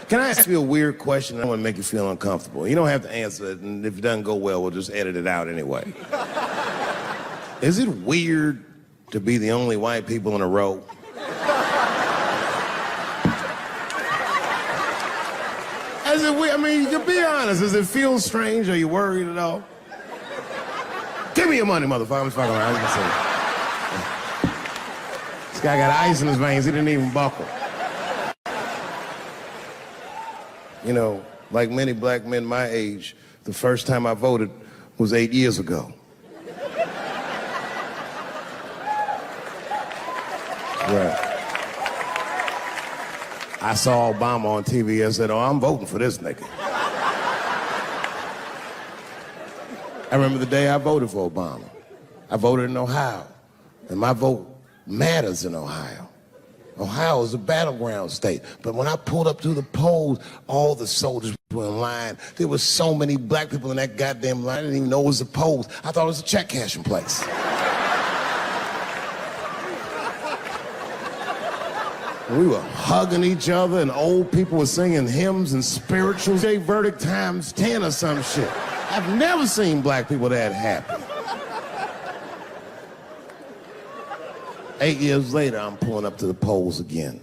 Speaker 2: Can I ask you a weird question? I want to make you feel uncomfortable. You don't have to answer it, and if it doesn't go well, we'll just edit it out anyway. Is it weird to be the only white people in a row? Is it weird? I mean, to be honest, does it feel strange? Are you worried at all? Give me your money, motherfucker. I'm fucking around. This guy got ice in his veins. He didn't even buckle. You know, like many black men my age, the first time I voted was 8 years ago. Right. I saw Obama on TV and said, oh, I'm voting for this nigga. I remember the day I voted for Obama. I voted in Ohio, and my vote matters in Ohio. Ohio is a battleground state. But when I pulled up to the polls, all the soldiers were in line. There were so many black people in that goddamn line, I didn't even know it was a polls. I thought it was a check cashing place. We were hugging each other, and old people were singing hymns and spirituals. They verdict times 10 or some shit. I've never seen black people that happy. 8 years later, I'm pulling up to the polls again.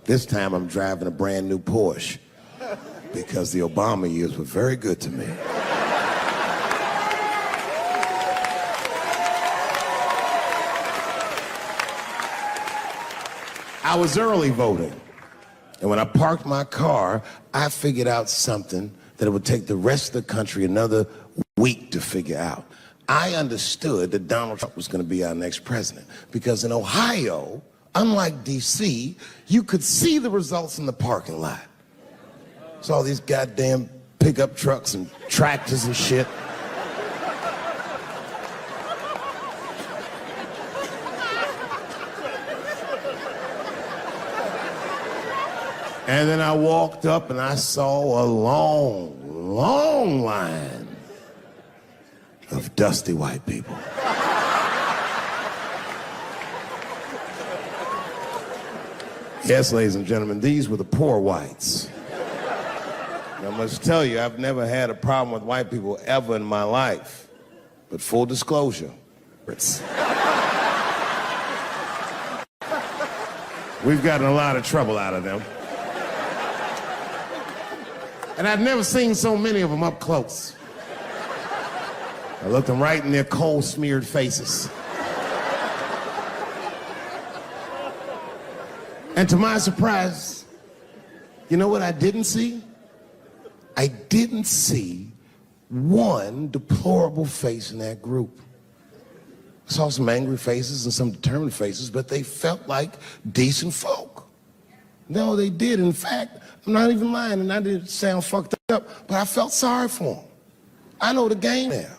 Speaker 2: This time I'm driving a brand new Porsche because the Obama years were very good to me. I was early voting, and when I parked my car, I figured out something that it would take the rest of the country another week to figure out. I understood that Donald Trump was going to be our next president because in Ohio, unlike D.C., you could see the results in the parking lot. It's all these goddamn pickup trucks and tractors and shit. And then I walked up and I saw a long, long line of dusty white people. Yes, ladies and gentlemen, these were the poor whites. I must tell you, I've never had a problem with white people ever in my life. But full disclosure, we've gotten a lot of trouble out of them. And I've never seen so many of them up close. I looked them right in their coal-smeared faces. And to my surprise, you know what I didn't see? I didn't see one deplorable face in that group. I saw some angry faces and some determined faces, but they felt like decent folk. No, they did. In fact, I'm not even lying, and I didn't sound fucked up, but I felt sorry for them. I know the game now.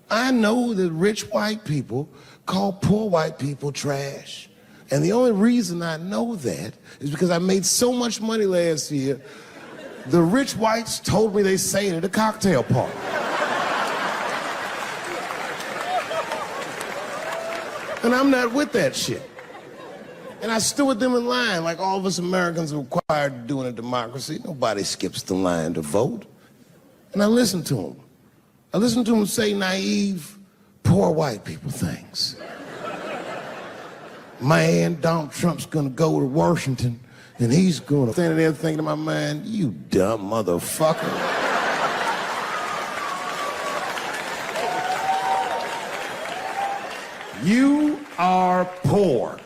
Speaker 2: I know that rich white people call poor white people trash. And the only reason I know that is because I made so much money last year, the rich whites told me they say it at a cocktail party. And I'm not with that shit. And I stood with them in line like all of us Americans are required to do in a democracy. Nobody skips the line to vote. And I listened to them. I listened to them say naive, poor white people things. Man, Donald Trump's gonna go to Washington and he's gonna stand there thinking to my mind, you dumb motherfucker. You are poor.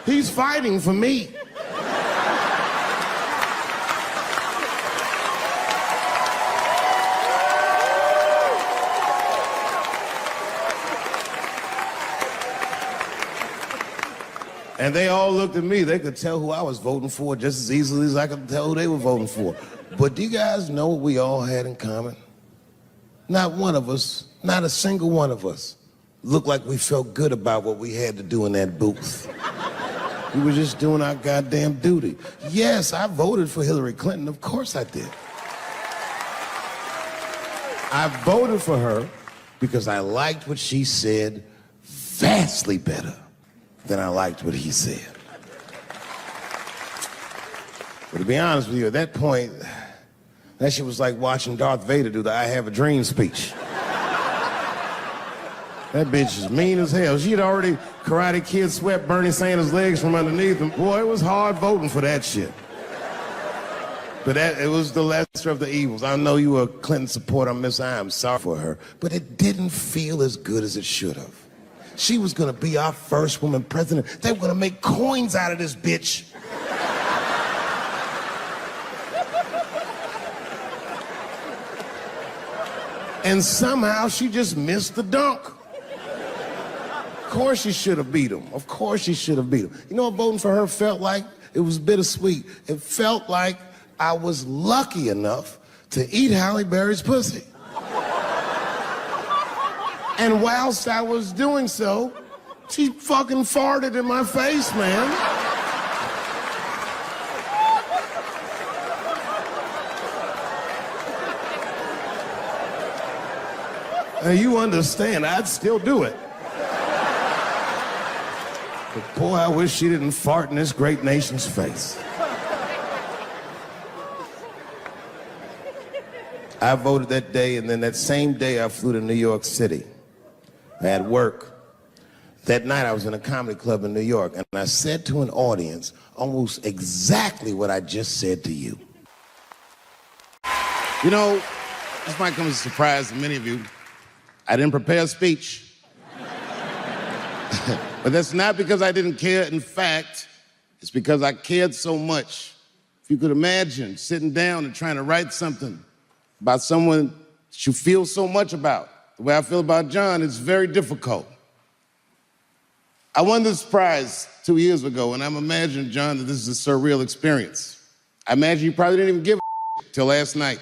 Speaker 2: He's fighting for me. And they all looked at me. They could tell who I was voting for just as easily as I could tell who they were voting for. But do you guys know what we all had in common? Not one of us, not a single one of us, looked like we felt good about what we had to do in that booth. We were just doing our goddamn duty. Yes, I voted for Hillary Clinton. Of course I did. I voted for her because I liked what she said vastly better than I liked what he said. But to be honest with you, at that point, that shit was like watching Darth Vader do the I Have a Dream speech. That bitch is mean as hell. She'd already Karate Kid swept Bernie Sanders' legs from underneath him. Boy, it was hard voting for that shit. But it was the lesser of the evils. I know you were a Clinton supporter, Miss I am sorry for her. But it didn't feel as good as it should have. She was gonna be our first woman president. They were gonna make coins out of this bitch. And somehow she just missed the dunk. Of course she should have beat him. Of course she should have beat him. You know what voting for her felt like? It was bittersweet. It felt like I was lucky enough to eat Halle Berry's pussy. And whilst I was doing so, she fucking farted in my face, man. Now you understand, I'd still do it. But boy, I wish she didn't fart in this great nation's face. I voted that day, and then that same day I flew to New York City. I had work. That night I was in a comedy club in New York, and I said to an audience almost exactly what I just said to you. You know, this might come as a surprise to many of you. I didn't prepare a speech. But that's not because I didn't care. In fact, it's because I cared so much. If you could imagine sitting down and trying to write something about someone that you feel so much about, the way I feel about John, it's very difficult. I won this prize 2 years ago, and I'm imagining, John, that this is a surreal experience. I imagine you probably didn't even give a till last night.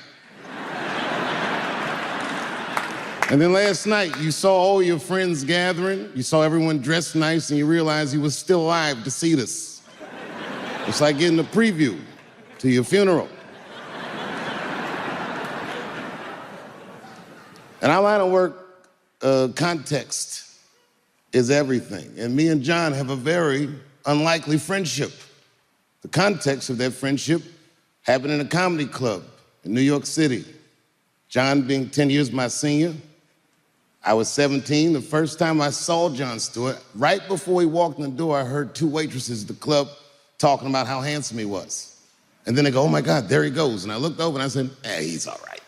Speaker 2: And then last night, you saw all your friends gathering, you saw everyone dressed nice, and you realized he was still alive to see this. It's like getting a preview to your funeral. In our line of work, context is everything. And me and John have a very unlikely friendship. The context of that friendship happened in a comedy club in New York City. John being 10 years my senior. I was 17. The first time I saw Jon Stewart, right before he walked in the door, I heard two waitresses at the club talking about how handsome he was. And then they go, oh my God, there he goes. And I looked over and I said, hey, he's all right.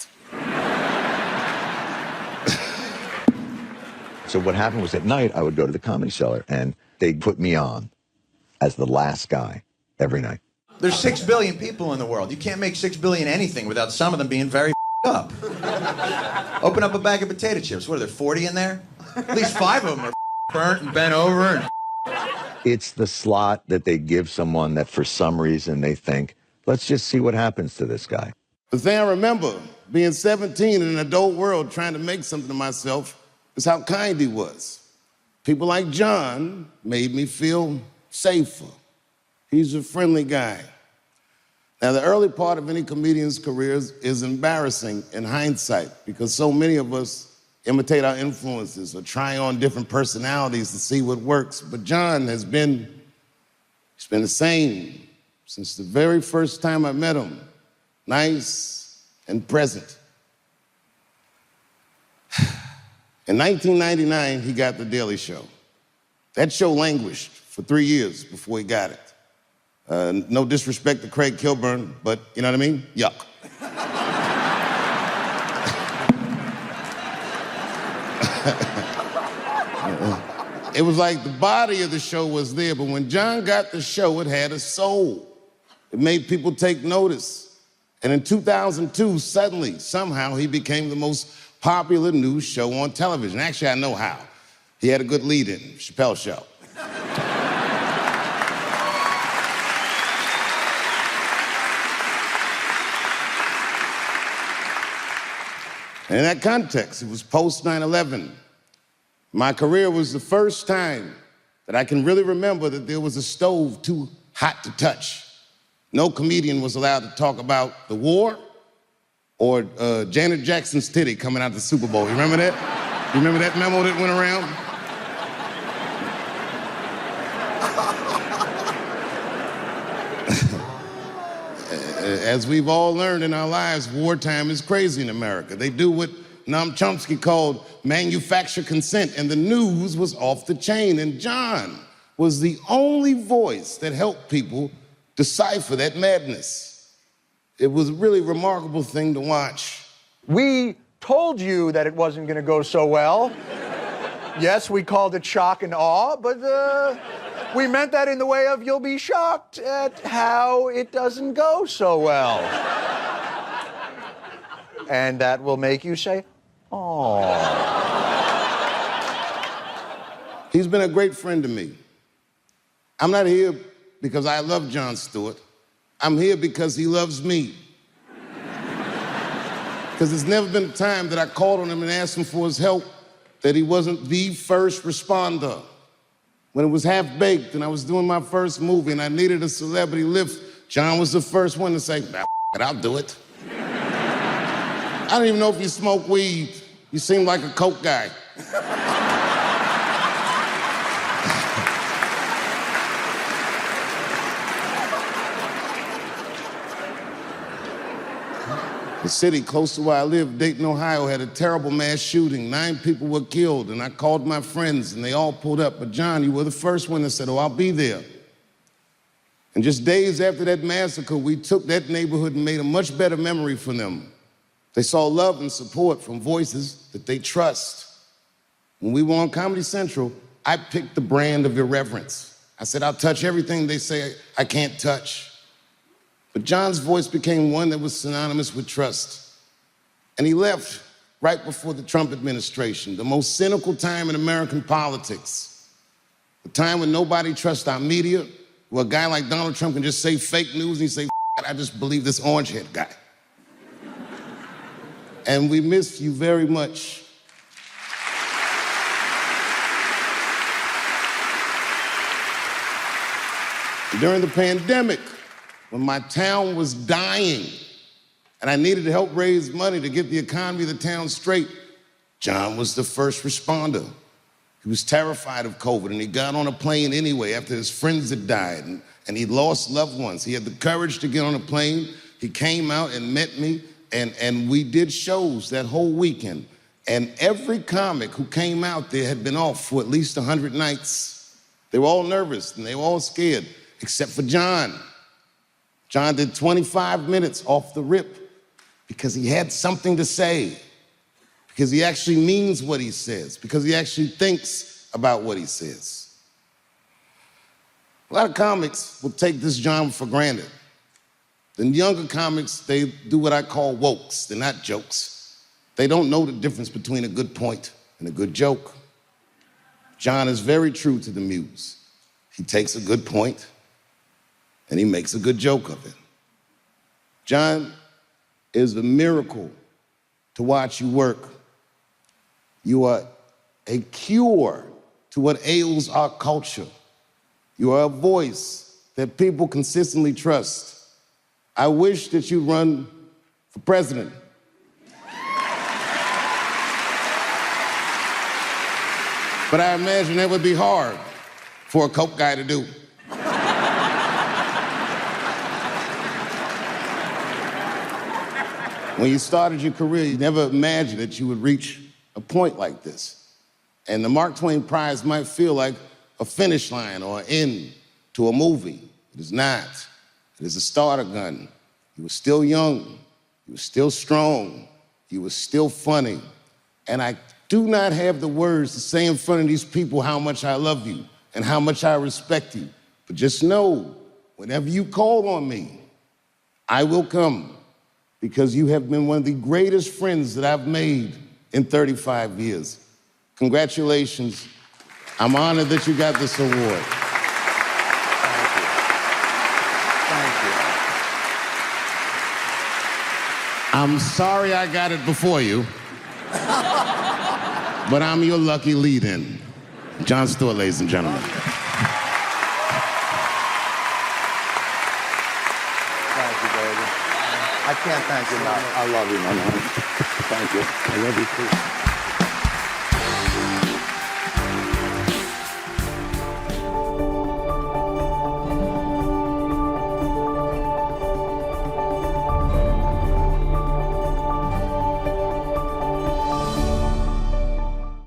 Speaker 3: So what happened was at night, I would go to the Comedy Cellar, and they'd put me on as the last guy every night.
Speaker 4: There's 6 billion people in the world. You can't make 6 billion anything without some of them being very up. Open up a bag of potato chips. What are there, 40 in there? At least 5 of them are burnt and bent over.
Speaker 3: It's the slot that they give someone that for some reason they think, let's just see what happens to this guy.
Speaker 2: The thing I remember, being 17 in an adult world trying to make something of myself, is how kind he was. People like John made me feel safer. He's a friendly guy. Now, the early part of any comedian's career is embarrassing in hindsight because so many of us imitate our influences or try on different personalities to see what works. But John has been been the same since the very first time I met him. Nice and present. In 1999, he got The Daily Show. That show languished for 3 years before he got it. No disrespect to Craig Kilburn, but you know what I mean? Yuck. It was like the body of the show was there, but when John got the show, it had a soul. It made people take notice. And in 2002, suddenly, somehow, he became the most popular news show on television. Actually, I know how. He had a good lead-in, Chappelle Show. And in that context, it was post 9/11. My career was the first time that I can really remember that there was a stove too hot to touch. No comedian was allowed to talk about the war or Janet Jackson's titty coming out of the Super Bowl. You remember that? You remember that memo that went around? As we've all learned in our lives, wartime is crazy in America. They do what Noam Chomsky called manufactured consent, and the news was off the chain. And John was the only voice that helped people decipher that madness. It was a really remarkable thing to watch.
Speaker 5: We told you that it wasn't going to go so well. Yes, we called it shock and awe, but we meant that in the way of you'll be shocked at how it doesn't go so well. And that will make you say, oh.
Speaker 2: He's been a great friend to me. I'm not here because I love Jon Stewart. I'm here because he loves me. Because there's never been a time that I called on him and asked him for his help that he wasn't the first responder. When it was half-baked and I was doing my first movie and I needed a celebrity lift, John was the first one to say, I'll do it. I don't even know if you smoke weed. You seem like a coke guy. The city close to where I live, Dayton, Ohio, had a terrible mass shooting. 9 people were killed, and I called my friends, and they all pulled up. But John, you were the first one that said, oh, I'll be there. And just days after that massacre, we took that neighborhood and made a much better memory for them. They saw love and support from voices that they trust. When we were on Comedy Central, I picked the brand of irreverence. I said, I'll touch everything they say I can't touch. But John's voice became one that was synonymous with trust. And he left right before the Trump administration, the most cynical time in American politics. The time when nobody trusts our media, where a guy like Donald Trump can just say fake news and he say, I just believe this orange-haired guy. And we miss you very much. During the pandemic, when my town was dying and I needed to help raise money to get the economy of the town straight, John was the first responder. He was terrified of COVID and he got on a plane anyway after his friends had died and he lost loved ones. He had the courage to get on a plane. He came out and met me and we did shows that whole weekend. And every comic who came out there had been off for at least 100 nights. They were all nervous and they were all scared, except for John. John did 25 minutes off the rip because he had something to say, because he actually means what he says, because he actually thinks about what he says. A lot of comics will take this genre for granted. The younger comics, they do what I call wokes. They're not jokes. They don't know the difference between a good point and a good joke. John is very true to the muse. He takes a good point and he makes a good joke of it. John is a miracle to watch you work. You are a cure to what ails our culture. You are a voice that people consistently trust. I wish that you'd run for president. But I imagine that would be hard for a coke guy to do. When you started your career, you never imagined that you would reach a point like this. And the Mark Twain Prize might feel like a finish line or an end to a movie. It is not. It is a starter gun. You were still young. You were still strong. You were still funny. And I do not have the words to say in front of these people how much I love you and how much I respect you. But just know, whenever you call on me, I will come, because you have been one of the greatest friends that I've made in 35 years. Congratulations. I'm honored that you got this award. I'm sorry I got it before you, but I'm your lucky lead-in. Jon Stewart, ladies and gentlemen.
Speaker 5: Thank you, baby. I can't thank you enough. I love you, my man. Thank you. I love you, too.